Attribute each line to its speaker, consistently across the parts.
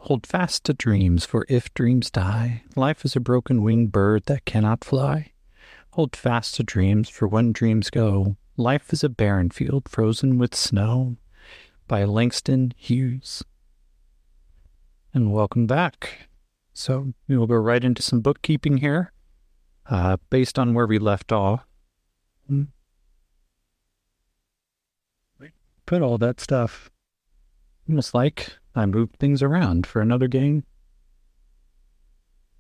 Speaker 1: Hold fast to dreams, for if dreams die, life is a broken winged bird that cannot fly. Hold fast to dreams, for when dreams go, life is a barren field frozen with snow. By Langston Hughes. And welcome back. So we will go right into some bookkeeping here, based on where we left off. Put all that stuff, almost like I moved things around for another game.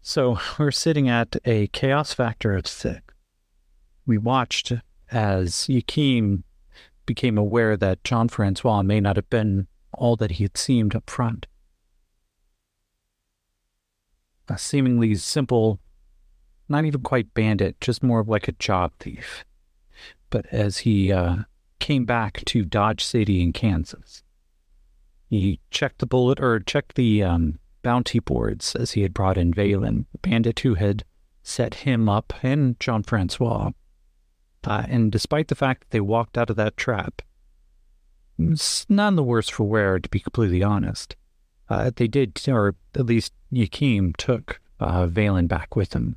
Speaker 1: So we're sitting at a chaos factor of 6. We watched as Yakim became aware that Jean-Francois may not have been all that he had seemed up front. A seemingly simple, not even quite bandit, just more of like a job thief. But as he came back to Dodge City in Kansas, he checked the bounty boards as he had brought in Valen, the bandit who had set him up and Jean-Francois. And despite the fact that they walked out of that trap, it's none the worse for wear, to be completely honest. They did, or at least Yakim took Valen back with him.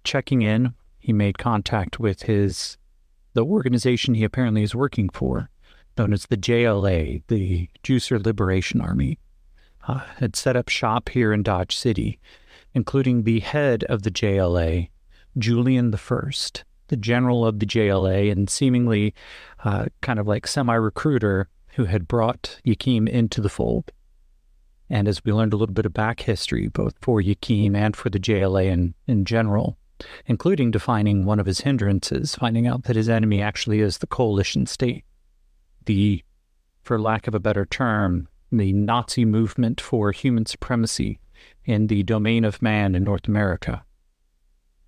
Speaker 1: Checking in, he made contact with the organization he apparently is working for, known as the JLA, the Juicer Liberation Army. Had set up shop here in Dodge City, including the head of the JLA, Julian I, the general of the JLA, and seemingly kind of like semi-recruiter who had brought Yakim into the fold. And as we learned a little bit of back history, both for Yakim and for the JLA in general, including defining one of his hindrances, finding out that his enemy actually is the coalition state, for lack of a better term, the Nazi movement for human supremacy in the domain of man in North America.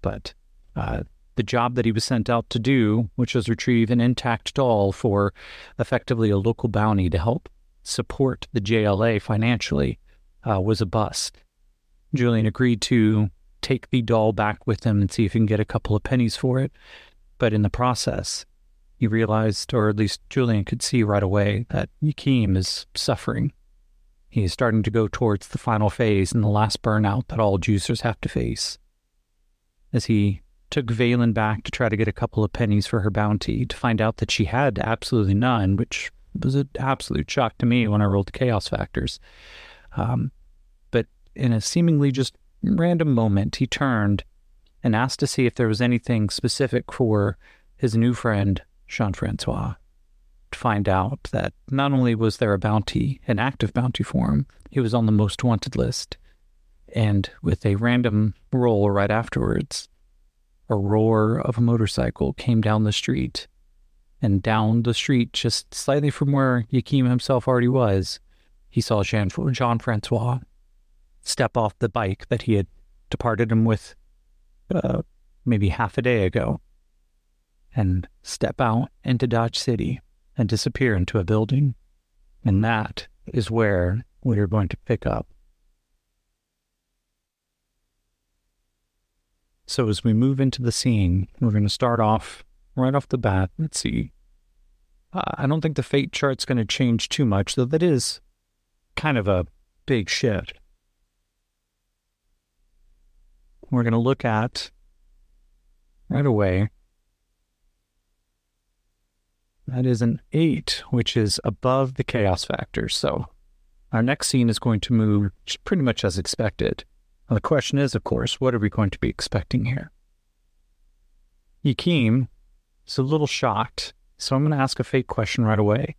Speaker 1: But the job that he was sent out to do, which was retrieve an intact doll for effectively a local bounty to help support the JLA financially, was a bust. Julian agreed to take the doll back with him and see if he can get a couple of pennies for it. But in the process, he realized, or at least Julian could see right away, that Yakim is suffering. He is starting to go towards the final phase and the last burnout that all juicers have to face. As he took Valen back to try to get a couple of pennies for her bounty, to find out that she had absolutely none, which was an absolute shock to me when I rolled the chaos factors. But in a seemingly just random moment, he turned and asked to see if there was anything specific for his new friend, Jean-Francois, to find out that not only was there a bounty, an active bounty for him, he was on the most wanted list. And with a random roll right afterwards, a roar of a motorcycle came down the street. And down the street, just slightly from where Yakim himself already was, he saw Jean-Francois step off the bike that he had departed him with maybe half a day ago, and step out into Dodge City and disappear into a building. And that is where we are going to pick up. So as we move into the scene, we're going to start off right off the bat. Let's see. I don't think the fate chart's going to change too much, though that is kind of a big shift. We're going to look at, right away, that is an 8, which is above the chaos factor. So our next scene is going to move pretty much as expected. Now the question is, of course, what are we going to be expecting here? Yakim is a little shocked, so I'm going to ask a fate question right away.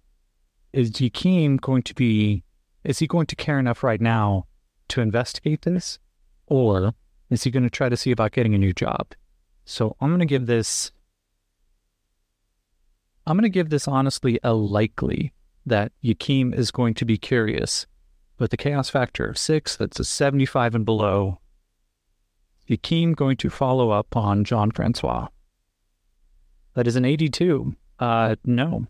Speaker 1: Is Yakim going to care enough right now to investigate this? Or is he going to try to see about getting a new job? So I'm going to give this honestly a likely that Yakim is going to be curious. With the chaos factor of 6, that's a 75 and below. Yakim going to follow up on Jean-Francois. That is an 82. No.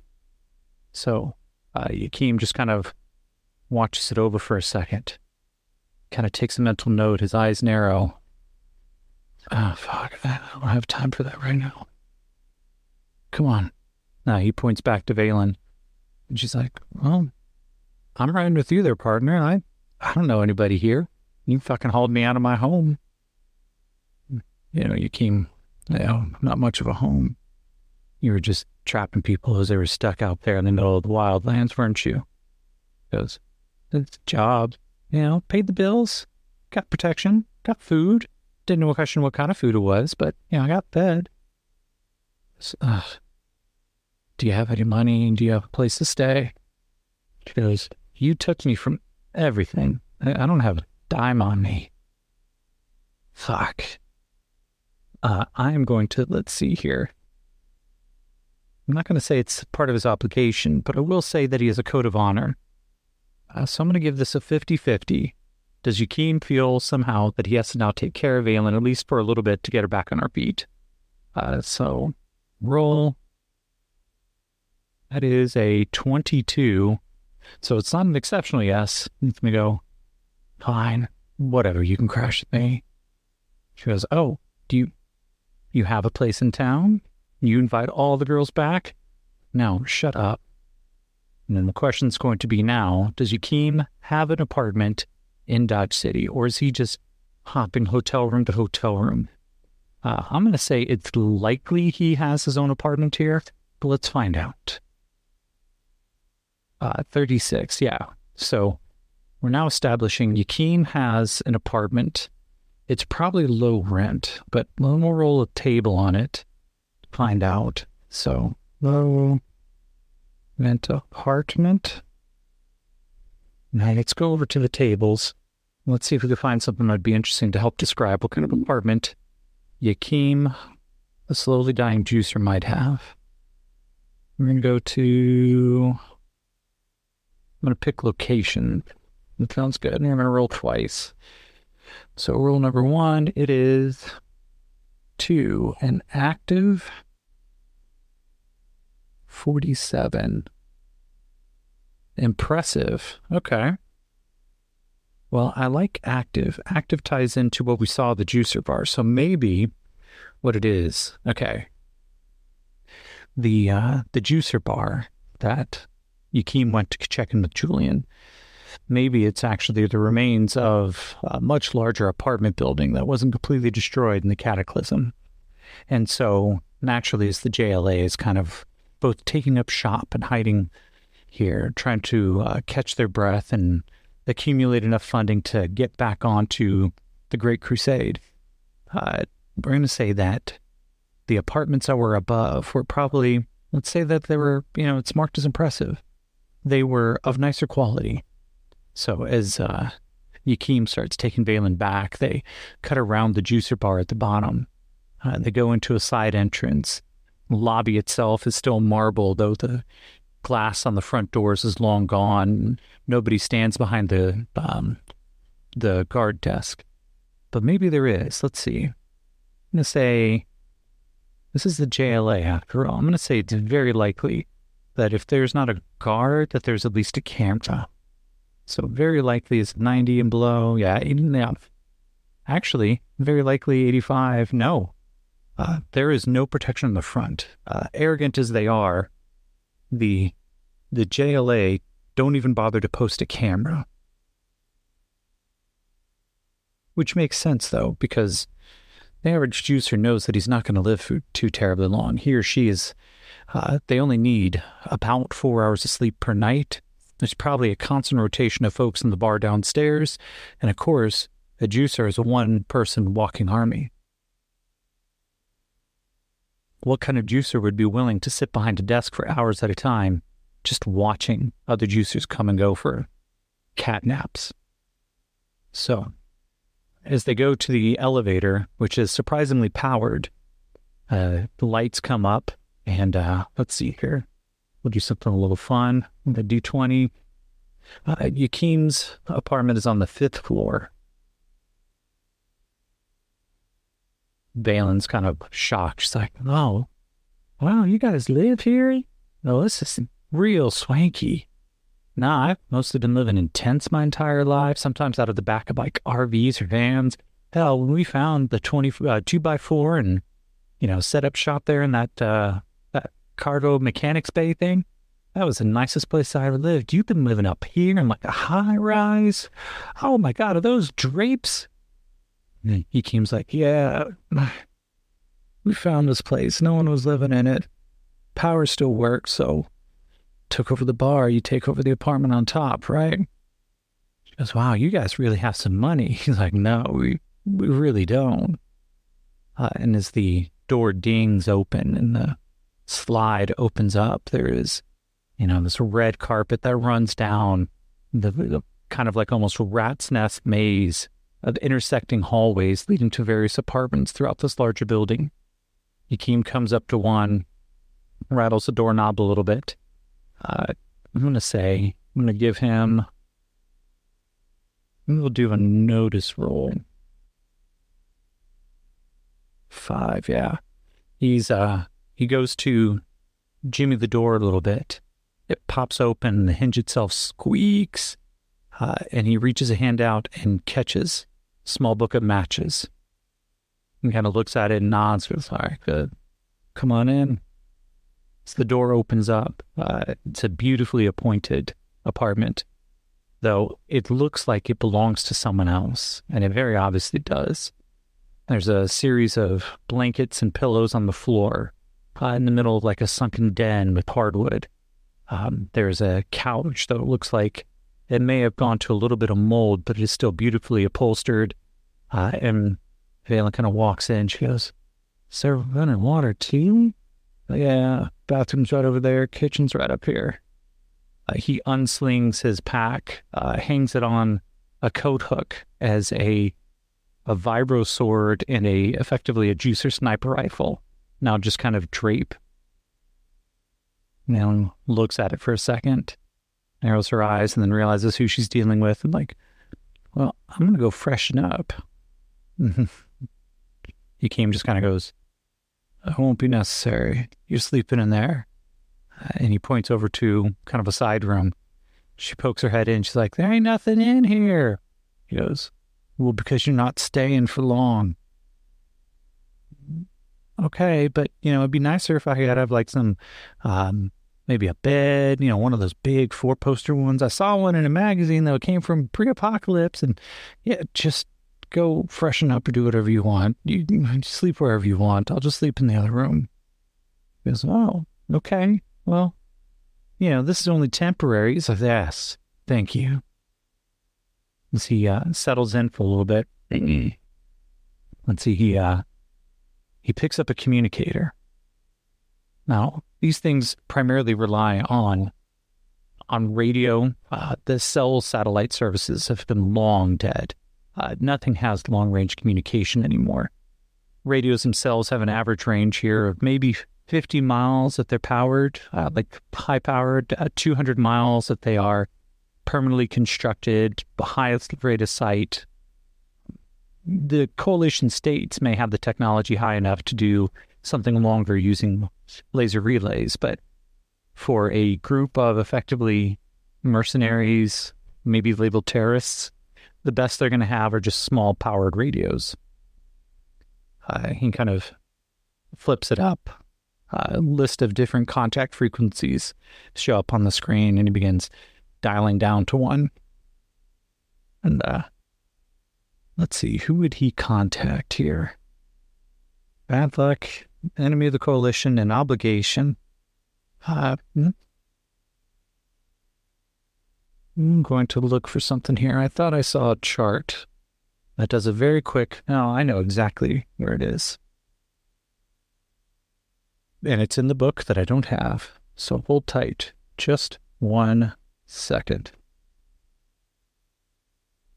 Speaker 1: So Yakim just kind of watches it over for a second. Kind of takes a mental note. His eyes narrow. Fuck. I don't have time for that right now. Come on. Now he points back to Valen. And she's like, well, I'm riding with you there, partner. I don't know anybody here. You fucking hauled me out of my home. You came, not much of a home. You were just trapping people as they were stuck out there in the middle of the wildlands, weren't you? He goes, it's a job, paid the bills, got protection, got food. Didn't know question what kind of food it was, but, I got fed. Do you have any money? Do you have a place to stay? She goes, you took me from everything. I don't have a dime on me. Fuck. I am going to, let's see here. I'm not going to say it's part of his obligation, but I will say that he has a code of honor. So I'm going to give this a 50-50. Does Yakeem feel somehow that he has to now take care of Aelin, at least for a little bit, to get her back on her feet? So roll. That is a 22. So it's not an exceptional yes. Let me go, fine, whatever, you can crash with me. She goes, oh, do you have a place in town? You invite all the girls back? No, shut up. And then the question's going to be now, does Yakeem have an apartment in Dodge City, or is he just hopping hotel room to hotel room? I'm going to say it's likely he has his own apartment here, but let's find out. 36, yeah. So we're now establishing Yakeem has an apartment. It's probably low rent, but we'll roll a table on it to find out. So low rent apartment. Now let's go over to the tables. Let's see if we can find something that'd be interesting to help describe what kind of apartment Yakeem, a slowly dying juicer, might have. We're going to go to... I'm going to pick location. That sounds good. And I'm going to roll twice. So rule number 1, it is 2, an active 47. Impressive. Okay. Well, I like active. Active ties into what we saw the juicer bar. So maybe what it is. Okay. The juicer bar that Yakeem went to check in with Julian. Maybe it's actually the remains of a much larger apartment building that wasn't completely destroyed in the cataclysm. And so naturally, as the JLA is kind of both taking up shop and hiding here, trying to catch their breath and accumulate enough funding to get back onto the Great Crusade, we're going to say that the apartments that were above were probably, let's say that they were, it's marked as impressive. They were of nicer quality. So as Yakeem starts taking Vaylin back, they cut around the juicer bar at the bottom. They go into a side entrance. The lobby itself is still marble, though the glass on the front doors is long gone. Nobody stands behind the guard desk. But maybe there is. Let's see. I'm going to say, this is the JLA after all. I'm going to say it's very likely that if there's not a guard, that there's at least a camera. So very likely it's 90 and below. Yeah, actually, very likely 85. No, there is no protection on the front. Arrogant as they are, the JLA don't even bother to post a camera. Which makes sense, though, because the average juicer knows that he's not going to live for too terribly long. He or she is, they only need about 4 hours of sleep per night. There's probably a constant rotation of folks in the bar downstairs. And of course, a juicer is a one-person walking army. What kind of juicer would be willing to sit behind a desk for hours at a time, just watching other juicers come and go for cat naps? So, as they go to the elevator, which is surprisingly powered, the lights come up, and let's see here. We'll do something a little fun. The D20. Yakeem's apartment is on the 5th floor. Valen's kind of shocked. She's like, oh, wow, you guys live here? No, this is real swanky. Nah, I've mostly been living in tents my entire life, sometimes out of the back of like RVs or vans. Hell, when we found the 2x4 and, set up shop there in that cargo mechanics bay thing, that was the nicest place I ever lived. You've been living up here in like a high rise. Oh my God, are those drapes? And he Keem's like, yeah, we found this place. No one was living in it. Power still works, so took over the bar. You take over the apartment on top, right? She goes, wow, you guys really have some money. He's like, no, we really don't. And as the door dings open and the slide opens up, there is, this red carpet that runs down the kind of like almost rat's nest maze of intersecting hallways leading to various apartments throughout this larger building. Keem comes up to one, rattles the doorknob a little bit. I'm going to give him, we'll do a notice roll. 5, yeah. He goes to jimmy the door a little bit. It pops open, the hinge itself squeaks, and he reaches a hand out and catches a small book of matches. He kind of looks at it and nods, goes, all right, good. Come on in. So the door opens up. It's a beautifully appointed apartment, though it looks like it belongs to someone else, and it very obviously does. There's a series of blankets and pillows on the floor in the middle of like a sunken den with hardwood. There's a couch that looks like it may have gone to a little bit of mold, but it is still beautifully upholstered. And Valen kind of walks in. She goes, "Is there running water too?" "Yeah, bathroom's right over there. Kitchen's right up here." He unslings his pack, hangs it on a coat hook as a vibro sword and effectively a juicer sniper rifle. Now just kind of drape. Now looks at it for a second, narrows her eyes, and then realizes who she's dealing with, and like, well, I'm going to go freshen up. Keem just kind of goes, "It won't be necessary. You're sleeping in there." And he points over to kind of a side room. She pokes her head in. She's like, "There ain't nothing in here." He goes, "Well, because you're not staying for long." "Okay, but, it'd be nicer if I could have like some, maybe a bed, one of those big 4-poster ones. I saw one in a magazine that came from pre-apocalypse, and yeah, just go freshen up or do whatever you want. You sleep wherever you want. I'll just sleep in the other room." He goes, "Oh, okay. Well, this is only temporary." He's like, "Yes, thank you." As he settles in for a little bit, let's see, he picks up a communicator. Now, these things primarily rely on radio. The cell satellite services have been long dead. Nothing has long-range communication anymore. Radios themselves have an average range here of maybe 50 miles if they're powered, like high-powered, 200 miles if they are permanently constructed, the highest rate of sight. The coalition states may have the technology high enough to do something longer using laser relays, but for a group of effectively mercenaries, maybe labeled terrorists, the best they're going to have are just small powered radios. He kind of flips it up. A list of different contact frequencies show up on the screen, and he begins dialing down to one. And let's see, who would he contact here? Bad luck, enemy of the coalition, and obligation. I'm going to look for something here. I thought I saw a chart that does a very quick... No, I know exactly where it is. And it's in the book that I don't have. So hold tight. Just 1 second.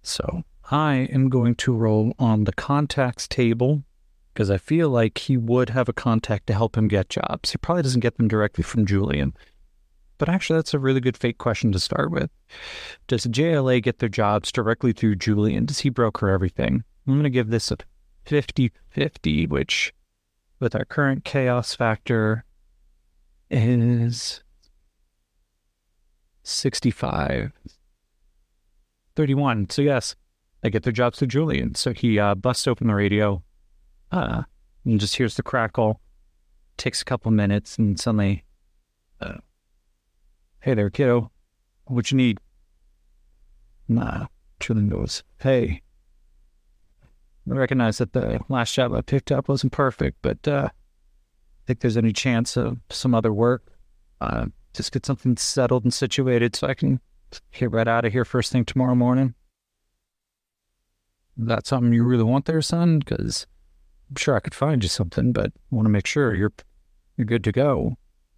Speaker 1: So I am going to roll on the contacts table because I feel like he would have a contact to help him get jobs. He probably doesn't get them directly from Julian. But actually, that's a really good fake question to start with. Does JLA get their jobs directly through Julian? Does he broker everything? I'm going to give this a 50-50, which with our current chaos factor is 65. 31. So yes, they get their jobs through Julian. So he busts open the radio and just hears the crackle. Takes a couple minutes and suddenly Hey there, kiddo. What you need? Nah, Trillian goes, hey, I recognize that the last job I picked up wasn't perfect, but think there's any chance of some other work? Just get something settled and situated so I can get right out of here first thing tomorrow morning. Is that something you really want there, son? Because I'm sure I could find you something, but I want to make sure you're good to go.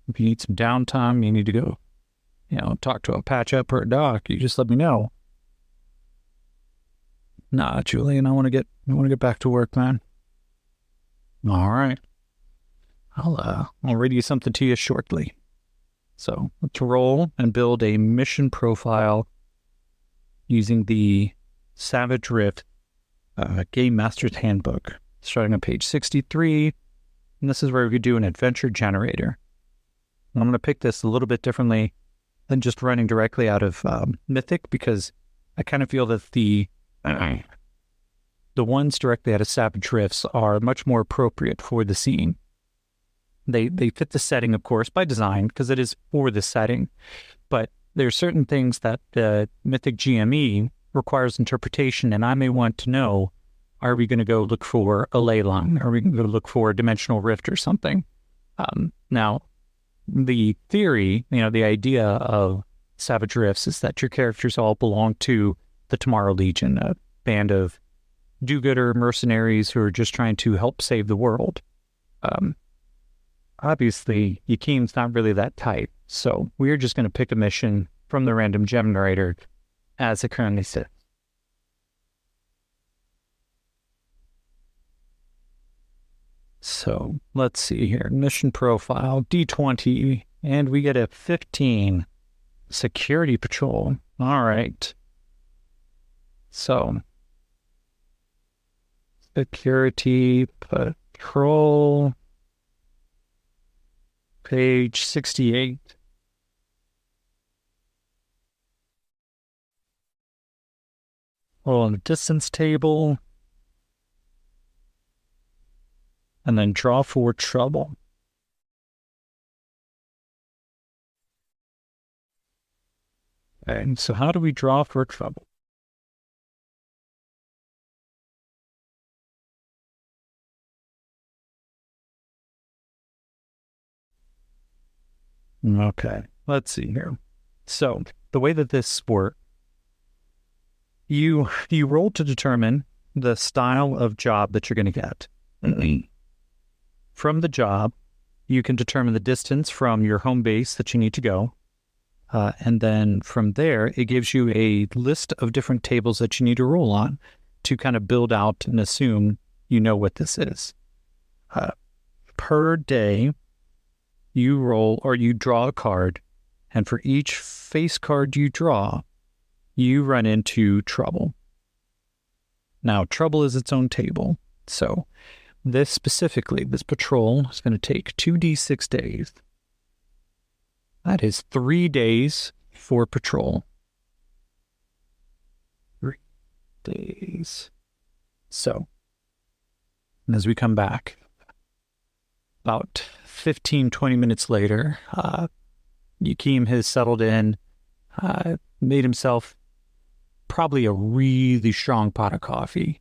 Speaker 1: If you need some downtime, you need to go, talk to a patch up or a doc, you just let me know. Nah, Julian, I want to get back to work, man. All right. I'll read you something to you shortly. So let's roll and build a mission profile using the Savage Rift Game Master's Handbook, starting on page 63. And this is where we could do an adventure generator. I'm going to pick this a little bit differently than just running directly out of Mythic, because I kind of feel that the ones directly out of Savage Rifts are much more appropriate for the scene. They fit the setting, of course, by design, because it is for the setting. But there are certain things that the Mythic GME requires interpretation, and I may want to know, are we going to go look for a ley line? Are we going to go look for a dimensional rift or something? Now, the theory, the idea of Savage Rifts is that your characters all belong to the Tomorrow Legion, a band of do-gooder mercenaries who are just trying to help save the world. Obviously, Yakeem's not really that tight, so we're just going to pick a mission from the random generator as it currently sits. So let's see here. Mission profile, D20, and we get a 15. Security patrol. All right. So, security patrol, page 68. Roll on the distance table. And then draw for trouble. And so how do we draw for trouble? Okay, let's see here. So the way that this works, you roll to determine the style of job that you're going to get. From the job, you can determine the distance from your home base that you need to go. And then from there, it gives you a list of different tables that you need to roll on to kind of build out and assume you know what this is. Per day, you roll or you draw a card, and for each face card you draw, you run into trouble. Now, trouble is its own table. So this patrol is going to take 2d6 days. That is 3 days for patrol. 3 days. So, as we come back, about 15-20 minutes later, Yakeem has settled in, made himself probably a really strong pot of coffee.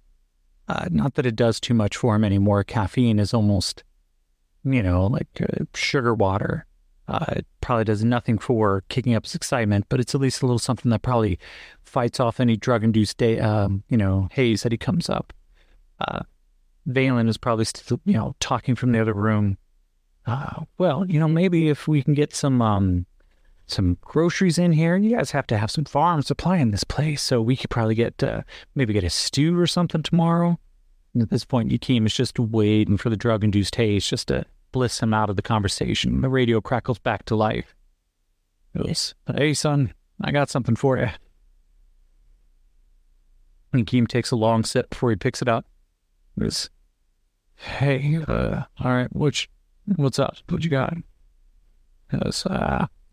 Speaker 1: Not that it does too much for him anymore. Caffeine is almost, like sugar water. It probably does nothing for kicking up his excitement, but it's at least a little something that probably fights off any drug-induced haze that he comes up. Valen is probably still, talking from the other room. Maybe if we can get some groceries in here, you guys have to have some farm supply in this place, so we could probably get a stew or something tomorrow. And at this point, Yakeem is just waiting for the drug-induced haze just to bliss him out of the conversation. The radio crackles back to life. Goes, hey, son, I got something for you. Yakeem takes a long sip before he picks it up. Goes, hey, all right, what's up? What you got? Goes,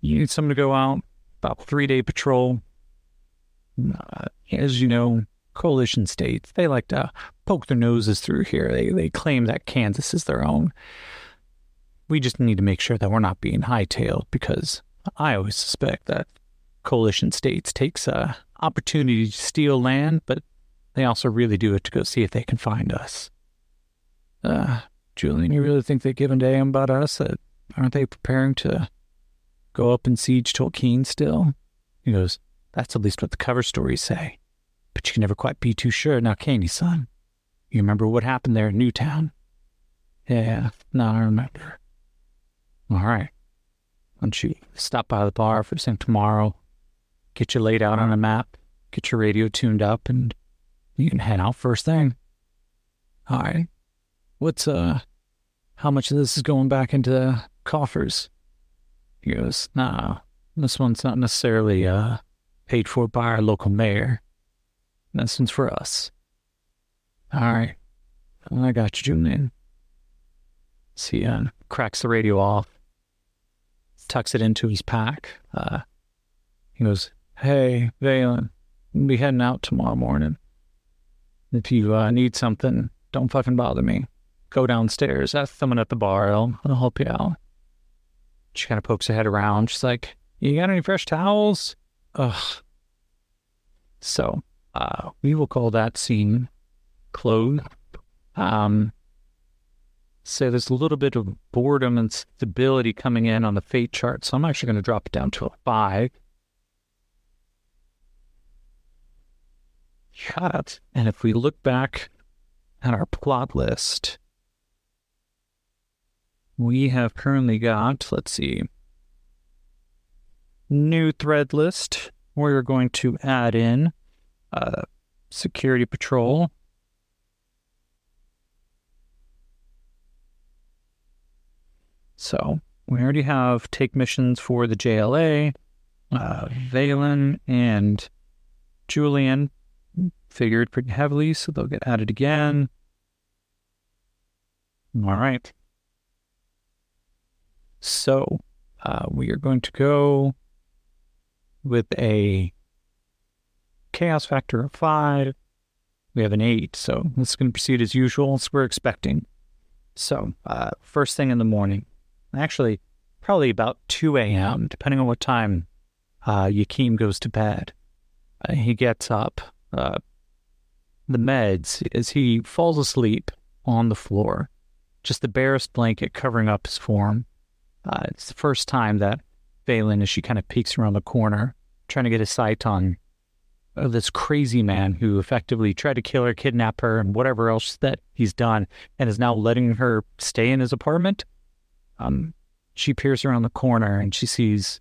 Speaker 1: you need someone to go out, about 3-day patrol. As you know, coalition states, they like to poke their noses through here. They claim that Kansas is their own. We just need to make sure that we're not being hightailed, because I always suspect that coalition states takes a opportunity to steal land, but they also really do it to go see if they can find us. Julian, you really think they give a damn about us? Aren't they preparing to go up and siege Tolkien still? He goes, that's at least what the cover stories say. But you can never quite be too sure now, can you, son? You remember what happened there in Newtown? Yeah, no, I remember. All right. Why don't you stop by the bar first thing tomorrow, get you laid out on a map, get your radio tuned up, and you can head out first thing. All right. What's, how much of this is going back into coffers? He goes, nah, this one's not necessarily, paid for by our local mayor. This one's for us. All right. I got you, Julian. See, cracks the radio off, tucks it into his pack. He goes, hey, Valen, we'll be heading out tomorrow morning. If you need something, don't fucking bother me. Go downstairs, ask someone at the bar, I'll help you out. She kind of pokes her head around. She's like, you got any fresh towels? Ugh. So, we will call that scene closed. So there's a little bit of boredom and stability coming in on the fate chart, so I'm actually going to drop it down to a 5. Cut. And if we look back at our plot list, we have currently got, let's see, new thread list. We're going to add in security patrol. So we already have take missions for the JLA. Valen and Julian figured pretty heavily, so they'll get added again. All right. So we are going to go with a chaos factor of 5. We have an 8, so this is going to proceed as usual, as we're expecting. So first thing in the morning, actually probably about 2 a.m., depending on what time Yakeem goes to bed. He gets up. The meds, as he falls asleep on the floor, just the barest blanket covering up his form. It's the first time that Valen, as she kind of peeks around the corner, trying to get a sight on this crazy man who effectively tried to kill her, kidnap her, and whatever else that he's done, and is now letting her stay in his apartment. She peers around the corner and she sees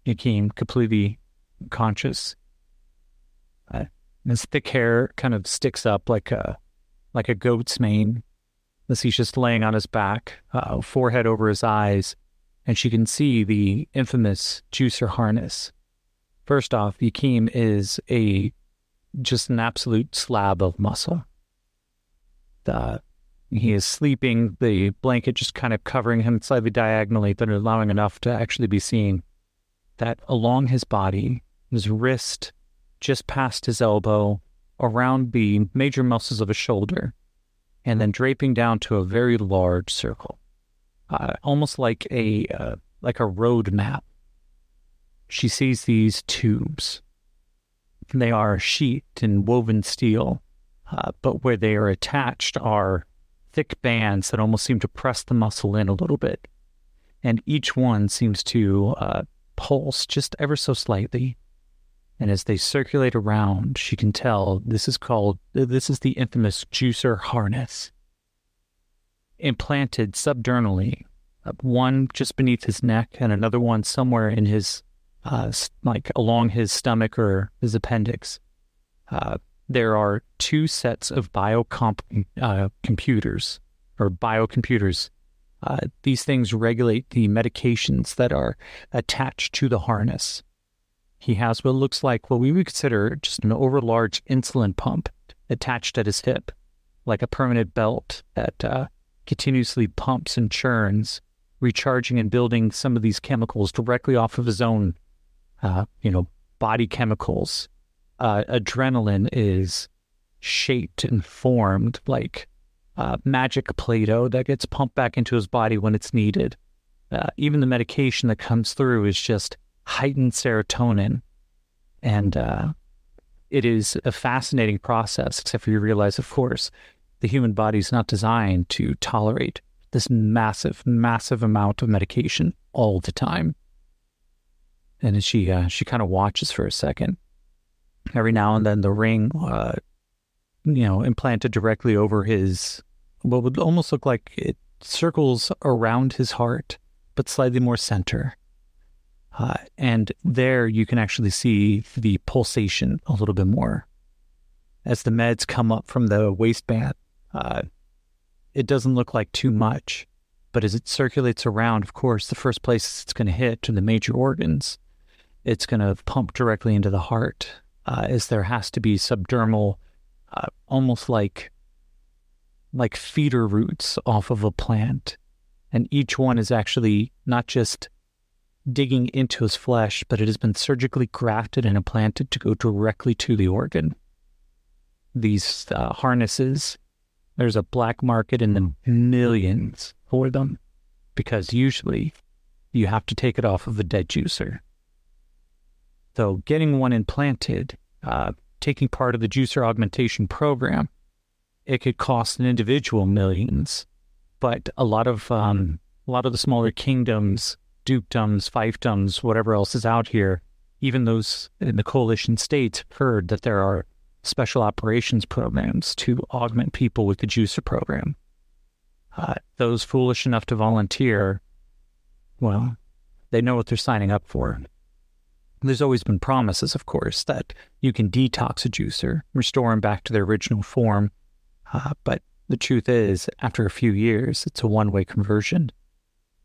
Speaker 1: Yakeem completely unconscious. His thick hair kind of sticks up like a goat's mane as he's just laying on his back, forehead over his eyes, and she can see the infamous juicer harness. First off, Yakeem is just an absolute slab of muscle. He is sleeping, the blanket just kind of covering him slightly diagonally, but allowing enough to actually be seen that along his body, his wrist, just past his elbow, around the major muscles of his shoulder, and then draping down to a very large circle, almost like a road map. She sees these tubes. They are sheathed in woven steel, but where they are attached are thick bands that almost seem to press the muscle in a little bit. And each one seems to pulse just ever so slightly. And as they circulate around, she can tell this is the infamous juicer harness. Implanted subdermally, one just beneath his neck and another one somewhere in his, along his stomach or his appendix. There are 2 sets of computers. These things regulate the medications that are attached to the harness. He has what looks like what we would consider just an overlarge insulin pump attached at his hip, like a permanent belt that continuously pumps and churns, recharging and building some of these chemicals directly off of his own, body chemicals. Adrenaline is shaped and formed like magic Play-Doh that gets pumped back into his body when it's needed. Even the medication that comes through is just heightened serotonin. And it is a fascinating process, except for you realize, of course, the human body is not designed to tolerate this massive, massive amount of medication all the time. And as she kind of watches for a second, every now and then the ring, implanted directly over his, what would almost look like it circles around his heart, but slightly more center. And there you can actually see the pulsation a little bit more. As the meds come up from the waistband, it doesn't look like too much, but as it circulates around, of course, the first place it's going to hit are the major organs. It's going to pump directly into the heart, as there has to be subdermal, almost like feeder roots off of a plant. And each one is actually not just digging into his flesh, but it has been surgically grafted and implanted to go directly to the organ. These harnesses, there's a black market in the millions for them, because usually you have to take it off of a dead juicer. So getting one implanted, taking part of the juicer augmentation program, it could cost an individual millions, but a lot of the smaller kingdoms, dukedoms, fiefdoms, whatever else is out here, even those in the coalition states, heard that there are special operations programs to augment people with the juicer program. Those foolish enough to volunteer, well, they know what they're signing up for. There's always been promises, of course, that you can detox a juicer, restore him back to their original form. But the truth is, after a few years, it's a one-way conversion.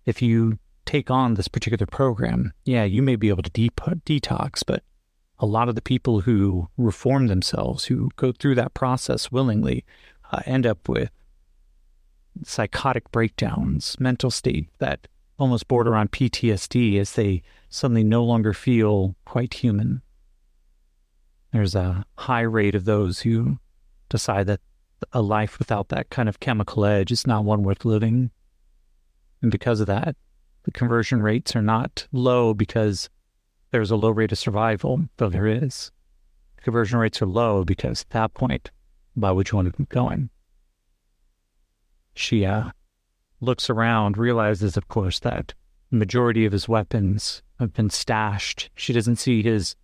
Speaker 1: If you take on this particular program, yeah, you may be able to detox, but a lot of the people who reform themselves, who go through that process willingly, end up with psychotic breakdowns, mental state that almost border on PTSD, as they suddenly no longer feel quite human. There's a high rate of those who decide that a life without that kind of chemical edge is not one worth living. And because of that, the conversion rates are not low because there's a low rate of survival, though there is. Conversion rates are low because at that point, why would you want to keep going? She looks around, realizes, of course, that the majority of his weapons have been stashed. She doesn't see his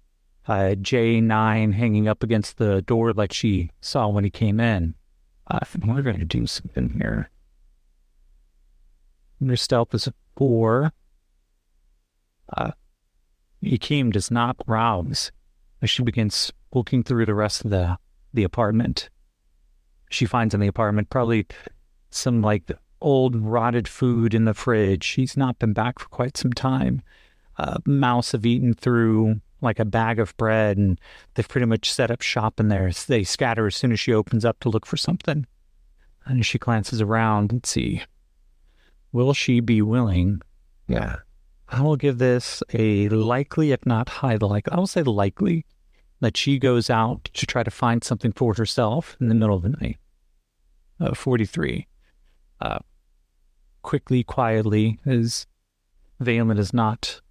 Speaker 1: J9 hanging up against the door like she saw when he came in. We're going to do something here. Your stealth is a 4. Yakim does not rouse as she begins looking through the rest of the apartment. She finds in the apartment probably some old rotted food in the fridge. She's not been back for quite some time. Mouse have eaten through like a bag of bread, and they've pretty much set up shop in there. They scatter as soon as she opens up to look for something. And as she glances around, let's see, will she be willing? Yeah. I will give this a likely, if not high, I will say likely that she goes out to try to find something for herself in the middle of the night. 43. Quickly, quietly, as Valen is not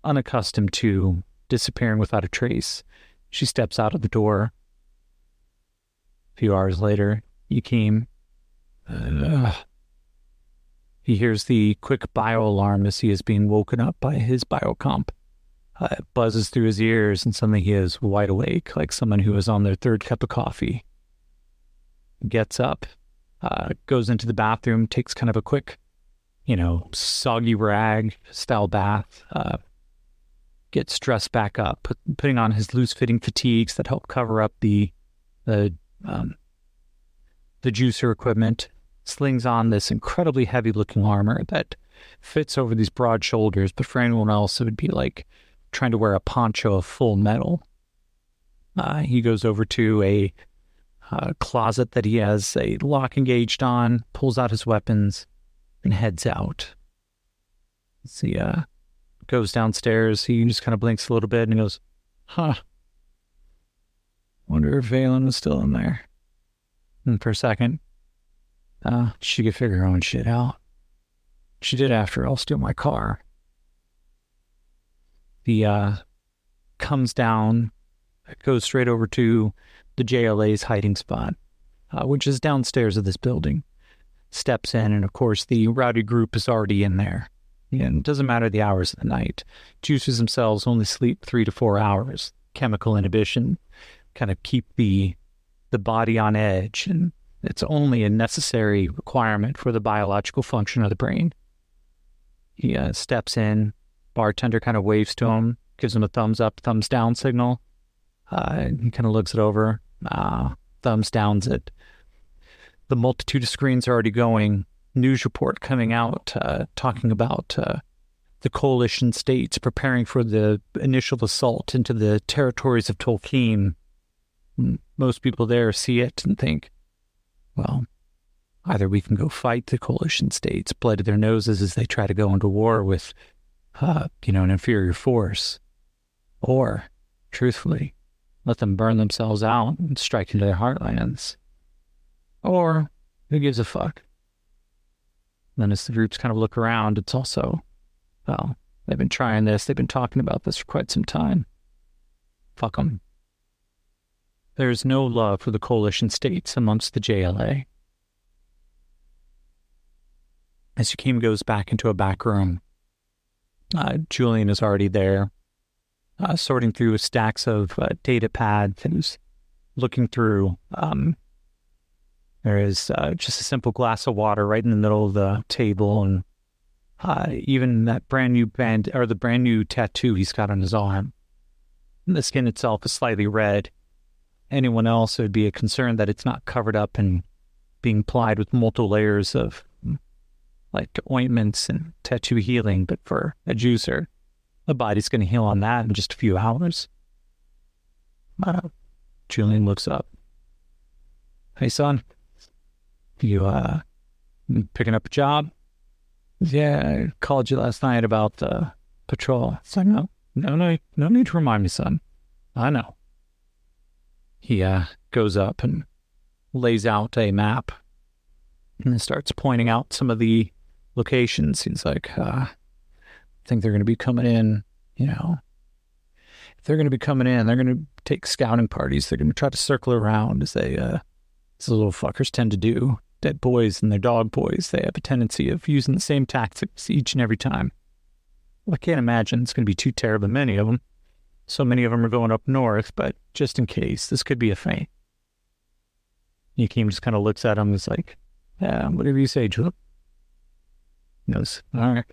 Speaker 1: unaccustomed to disappearing without a trace, she steps out of the door. A few hours later, Yakim, he hears the quick bio alarm as he is being woken up by his biocomp. It buzzes through his ears, and suddenly he is wide awake, like someone who is on their third cup of coffee. Gets up, goes into the bathroom, takes kind of a quick, soggy rag style bath, gets dressed back up, putting on his loose-fitting fatigues that help cover up the juicer equipment, slings on this incredibly heavy-looking armor that fits over these broad shoulders, but for anyone else, it would be like trying to wear a poncho of full metal. He goes over to a closet that he has a lock engaged on, pulls out his weapons, and heads out. He goes downstairs. He just kind of blinks a little bit and goes, wonder if Valen was still in there. And for a second, she could figure her own shit out. She did, after all, steal my car. He comes down, goes straight over to the JLA's hiding spot, which is downstairs of this building. Steps in, and of course the rowdy group is already in there. And it doesn't matter the hours of the night. Juices themselves only sleep 3 to 4 hours. Chemical inhibition kind of keep the body on edge, and it's only a necessary requirement for the biological function of the brain. He steps in. Bartender kind of waves to him, gives him a thumbs up, thumbs down signal. He kind of looks it over, thumbs downs it. The multitude of screens are already going. News report coming out talking about the coalition states preparing for the initial assault into the territories of Tolkien. Most people there see it and think, well, either we can go fight the coalition states, blood to their noses as they try to go into war with, an inferior force, or, truthfully, let them burn themselves out and strike into their heartlands. Or, who gives a fuck? Then as the groups kind of look around, it's also, well, they've been trying this, they've been talking about this for quite some time. Fuck them. There's no love for the coalition states amongst the JLA. As Yakim goes back into a back room, Julian is already there, sorting through stacks of data pads and he's looking through. There is just a simple glass of water right in the middle of the table, and even that brand new band or the brand new tattoo he's got on his arm. And the skin itself is slightly red. Anyone else, it would be a concern that it's not covered up and being plied with multiple layers of like ointments and tattoo healing. But for a juicer, the body's going to heal on that in just a few hours. Julian looks up. Hey, son. You picking up a job? Yeah, I called you last night about the patrol. It's like, no need to remind me, son. I know. He goes up and lays out a map and then starts pointing out some of the locations. He's like, I think they're going to be coming in, If they're going to be coming in, they're going to take scouting parties. They're going to try to circle around as they, as the little fuckers tend to do. Dead boys and their dog boys, they have a tendency of using the same tactics each and every time. Well, I can't imagine it's going to be too terribly many of them. So many of them are going up north, but just in case, this could be a feint. Yakim just kind of looks at him and is like, yeah, whatever you say, Julep. He goes, all right.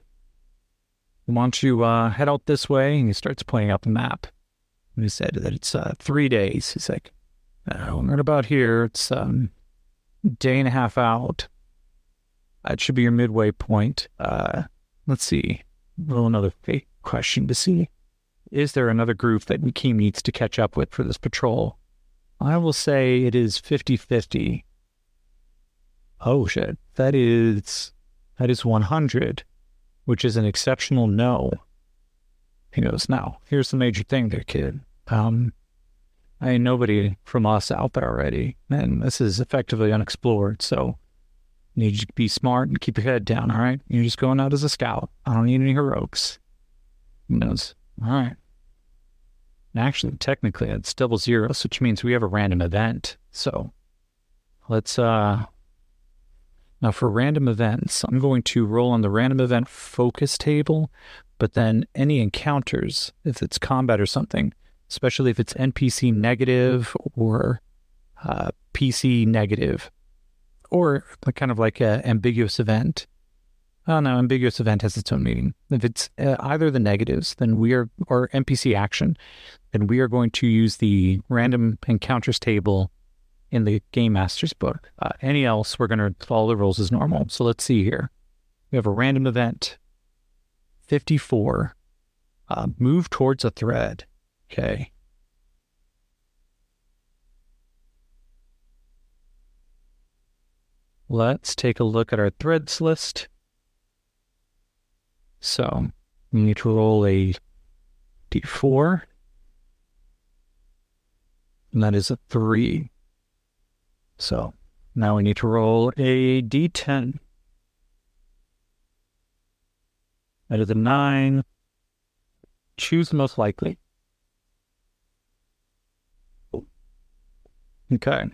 Speaker 1: Why don't you head out this way? And he starts pointing out the map. And he said that it's 3 days. He's like, right about here, it's day and a half out. That should be your midway point. Let's see. Well, another fake question to see. Is there another group that Yakim needs to catch up with for this patrol? I will say it is 50-50. Oh, shit. That is 100, which is an exceptional no. He goes, now, here's the major thing there, kid. Ain't nobody from us out there already, and this is effectively unexplored, so you need to be smart and keep your head down, all right? You're just going out as a scout. I don't need any heroics. He goes, all right. And actually, technically, it's double zeros, which means we have a random event. So let's, now for random events, I'm going to roll on the random event focus table, but then any encounters, if it's combat or something, especially if it's NPC negative or PC negative, or kind of like an ambiguous event. Oh no, ambiguous event has its own meaning. If it's either the negatives, then or NPC action, then we are going to use the random encounters table in the Game Master's book. Any else, we're going to follow the rules as normal. So let's see here. We have a random event, 54, move towards a thread. Okay. Let's take a look at our threads list. So we need to roll a d4. And that is a 3. So now we need to roll a d10. Out of the 9, choose the most likely. Okay.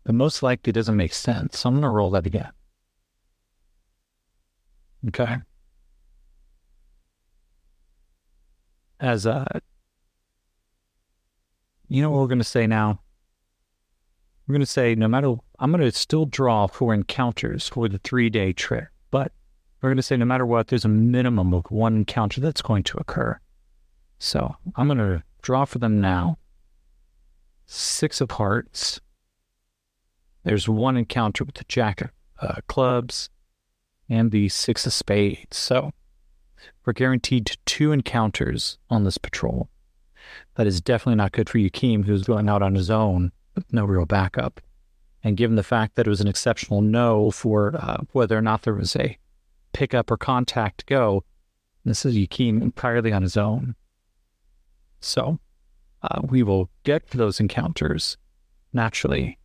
Speaker 1: The most likely doesn't make sense, so I'm going to roll that again. Okay. As you know what we're going to say now? We're going to say I'm going to still draw 4 encounters for the 3-day trip, but we're going to say no matter what, there's a minimum of 1 encounter that's going to occur. So I'm going to draw for them now. 6 of hearts. There's 1 encounter with the Jack of clubs and the 6 of spades. So we're guaranteed to 2 encounters on this patrol. That is definitely not good for Yakeem, who's going out on his own with no real backup. And given the fact that it was an exceptional no for whether or not there was a pickup or contact to go, this is Yakeem entirely on his own. So we will get to those encounters naturally,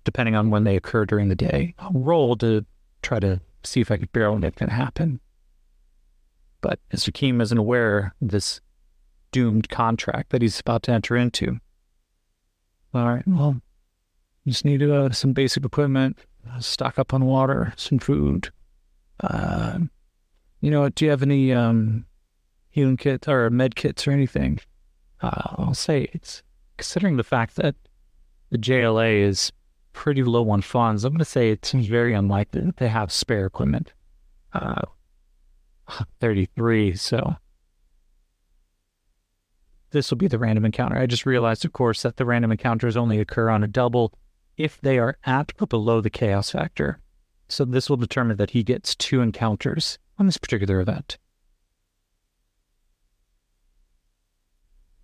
Speaker 1: depending on when they occur during the day. I'll roll to try to see if I can barrel make that happen. But as Yakeem isn't aware of this doomed contract that he's about to enter into. All right, well, just need some basic equipment, stock up on water, some food. Do you have any healing kits or med kits or anything? I'll say it's considering the fact that the JLA is pretty low on funds. I'm going to say it seems very unlikely that they have spare equipment. 33, so this will be the random encounter. I just realized, of course, that the random encounters only occur on a double if they are at or below the chaos factor. So this will determine that he gets 2 encounters on this particular event.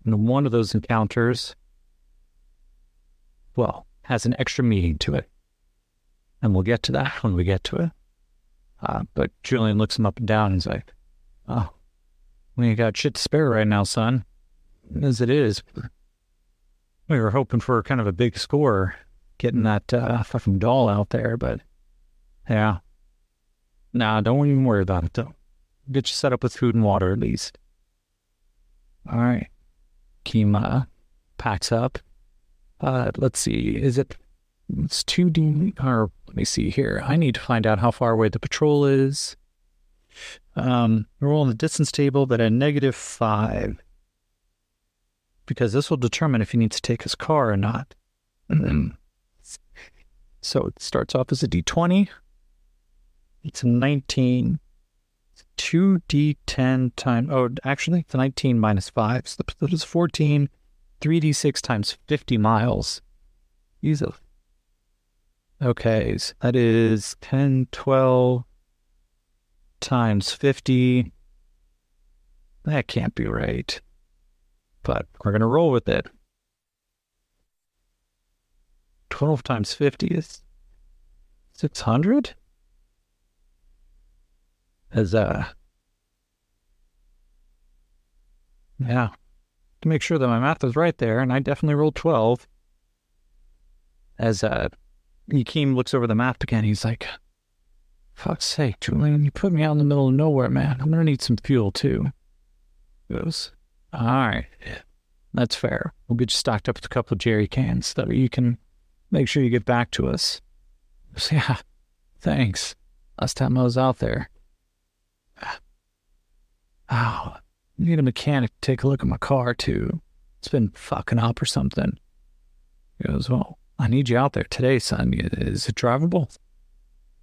Speaker 1: And one of those encounters, well, has an extra meaning to it. And we'll get to that when we get to it. But Julian looks him up and down and is like, oh, we ain't got shit to spare right now, son. As it is, we were hoping for kind of a big score getting that fucking doll out there, but yeah. Nah, don't even worry about it, though. Get you set up with food and water, at least. All right. Kima packs up. Let's see. It's 2D, or let me see here. I need to find out how far away the patrol is. Roll on the distance table, but at -5. Because this will determine if he needs to take his car or not. So it starts off as a D20. It's a 19. It's 2D10 times... Oh, actually, it's a 19 minus 5. So that is 14. 3D6 times 50 miles. Easily. Okay, so that is 10, 12 times 50. That can't be right. But we're going to roll with it. 12 times 50 is 600? Yeah. To make sure that my math is right there, and I definitely rolled 12. As Yakeem looks over the map again, he's like, fuck's sake, Julian, you put me out in the middle of nowhere, man. I'm going to need some fuel, too. He goes, all right, that's fair. We'll get you stocked up with a couple of jerry cans so that you can make sure you get back to us. So, yeah, thanks. Last time I was out there. Oh, I need a mechanic to take a look at my car, too. It's been fucking up or something. He goes, well, I need you out there today, son. Is it drivable?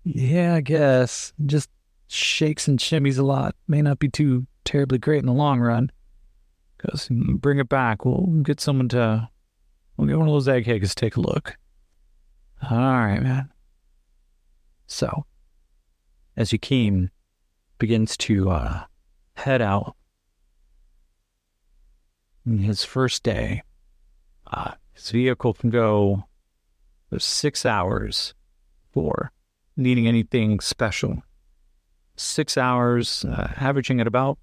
Speaker 1: Yeah, I guess. Just shakes and shimmies a lot. May not be too terribly great in the long run. Because bring it back. We'll get one of those eggheads to take a look. All right, man. So, as Yakeem begins to head out on his first day, his vehicle can go 6 hours for needing anything special. 6 hours, averaging at about,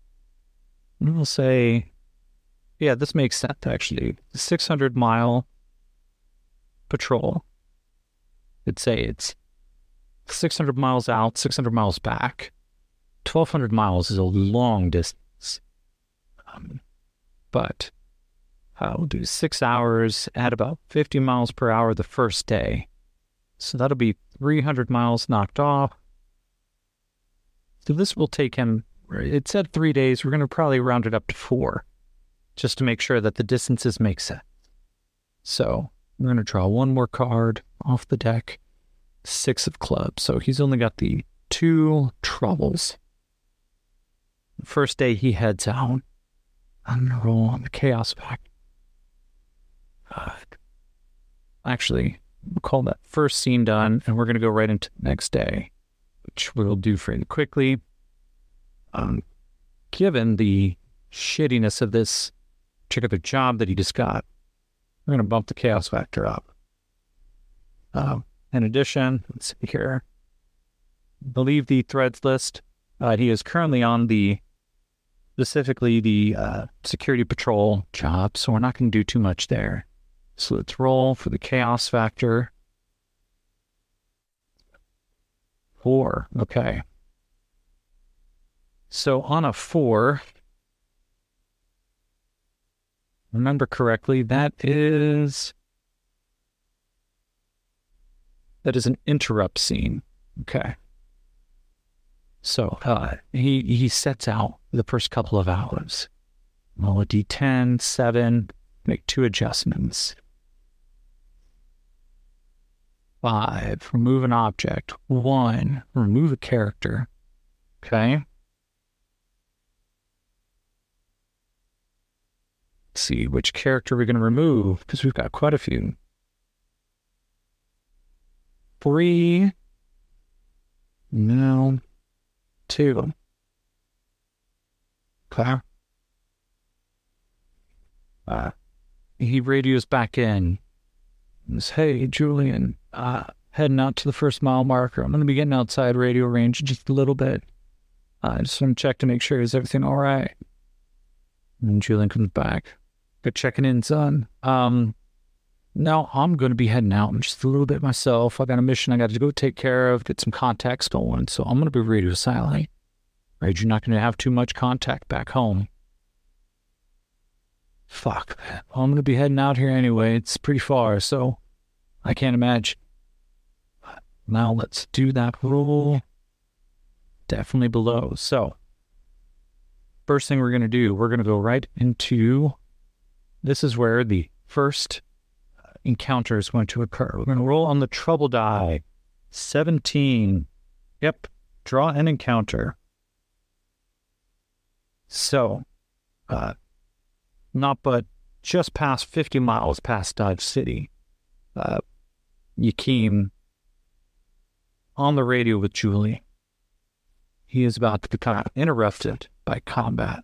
Speaker 1: we'll say, yeah, this makes sense, actually. 600-mile patrol. I'd say it's 600 miles out, 600 miles back. 1,200 miles is a long distance. But we'll do 6 hours at about 50 miles per hour the first day. So that'll be 300 miles knocked off. So this will take him, it said 3 days. We're going to probably round it up to 4, just to make sure that the distances make sense. So we're going to draw one more card off the deck. 6 of clubs. So he's only got the 2 troubles. The first day he heads out. I'm going to roll on the chaos factor. Actually, we'll call that first scene done, and we're going to go right into the next day, which we'll do fairly quickly. Given the shittiness of this particular job that he just got, we're going to bump the chaos factor up. In addition, let's see here. I believe the threads list, he is currently on specifically the security patrol job, so we're not going to do too much there. So let's roll for the chaos factor. 4, okay. So on a 4, remember correctly, that is an interrupt scene. Okay. So he sets out the first couple of hours. Roll a D10, 7, make 2 adjustments. 5, remove an object. 1, remove a character. Okay. Let's see which character we're going to remove, because we've got quite a few. 3. No. 2. Okay. He radios back in. Says, hey, Julian, heading out to the first mile marker. I'm going to be getting outside radio range in just a little bit. I just want to check to make sure is everything all right. And Julian comes back. Good checking in, son. Now I'm going to be heading out in just a little bit myself. I got a mission I got to go take care of, get some contacts going. So I'm going to be radio silent. Right? You're not going to have too much contact back home. Fuck. Well, I'm going to be heading out here anyway. It's pretty far, so I can't imagine. Now let's do that roll. Definitely below. So first thing we're going to do, we're going to go right into, this is where the first encounter is going to occur. We're going to roll on the trouble die. 17. Yep. Draw an encounter. So, not but just past 50 miles past Dodge City, Yakeem on the radio with Julie. He is about to become interrupted by combat.